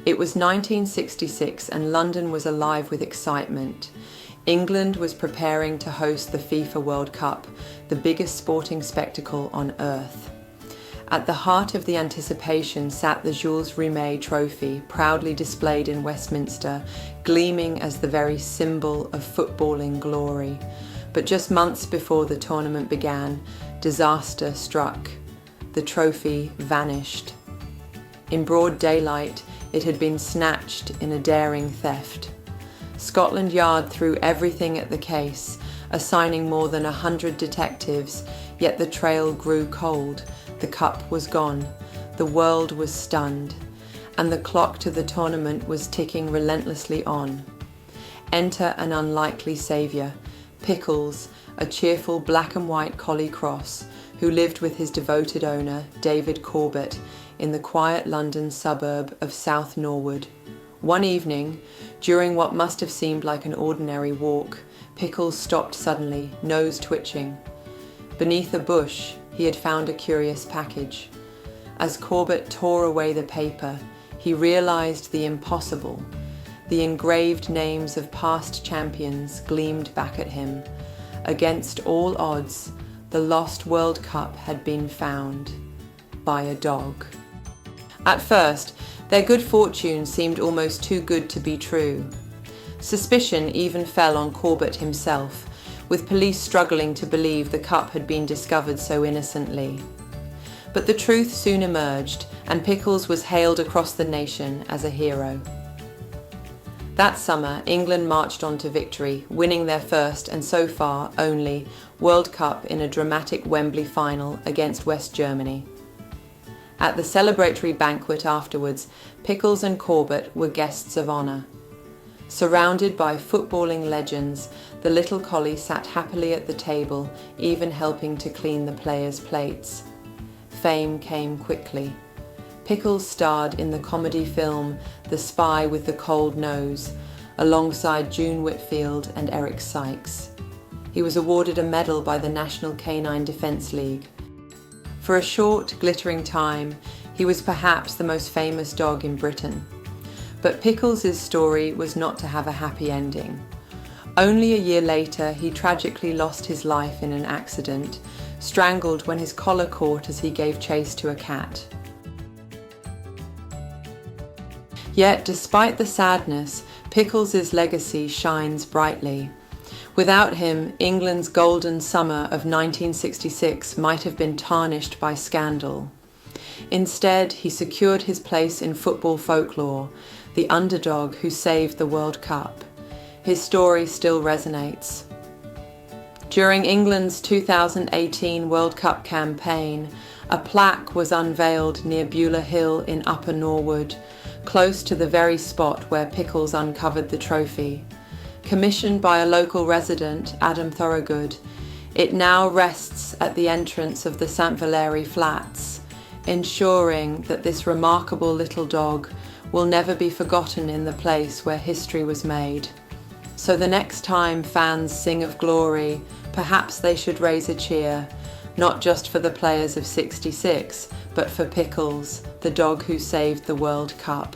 It was 1966 and London was alive with excitement. England was preparing to host the FIFA World Cup, the biggest sporting spectacle on earth. At the heart of the anticipation sat the Jules Rimet trophy, proudly displayed in Westminster, gleaming as the very symbol of footballing glory. But just months before the tournament began, disaster struck. The trophy vanished. In broad daylight, it had been snatched in a daring theft. Scotland Yard threw everything at the case, assigning more than 100 detectives, yet the trail grew cold. The cup was gone, the world was stunned, and the clock to the tournament was ticking relentlessly on. Enter an unlikely saviour, Pickles, a cheerful black and white collie cross, who lived with his devoted owner, David Corbett, in the quiet London suburb of South Norwood. One evening, during what must have seemed like an ordinary walk, Pickles stopped suddenly, nose twitching. Beneath a bush, he had found a curious package. As Corbett tore away the paper, he realised the impossible. The engraved names of past champions gleamed back at him. Against all odds, the lost World Cup had been found by a dog. At first, their good fortune seemed almost too good to be true. Suspicion even fell on Corbett himself, with police struggling to believe the cup had been discovered so innocently. But the truth soon emerged, and Pickles was hailed across the nation as a hero. That summer, England marched on to victory, winning their first, and so far only, World Cup in a dramatic Wembley final against West Germany. At the celebratory banquet afterwards, Pickles and Corbett were guests of honour. Surrounded by footballing legends, the little collie sat happily at the table, even helping to clean the players' plates. Fame came quickly. Pickles starred in the comedy film The Spy with the Cold Nose, alongside June Whitfield and Eric Sykes. He was awarded a medal by the National Canine Defence League. For a short, glittering time, he was perhaps the most famous dog in Britain. But Pickles' story was not to have a happy ending. Only a year later, he tragically lost his life in an accident, strangled when his collar caught as he gave chase to a cat. Yet, despite the sadness, Pickles' legacy shines brightly. Without him, England's golden summer of 1966 might have been tarnished by scandal. Instead, he secured his place in football folklore, the underdog who saved the World Cup. His story still resonates. During England's 2018 World Cup campaign, a plaque was unveiled near Beulah Hill in Upper Norwood, close to the very spot where Pickles uncovered the trophy. Commissioned by a local resident, Adam Thorogood, it now rests at the entrance of the St. Valery Flats, ensuring that this remarkable little dog will never be forgotten in the place where history was made. So the next time fans sing of glory, perhaps they should raise a cheer, not just for the players of '66, but for Pickles, the dog who saved the World Cup.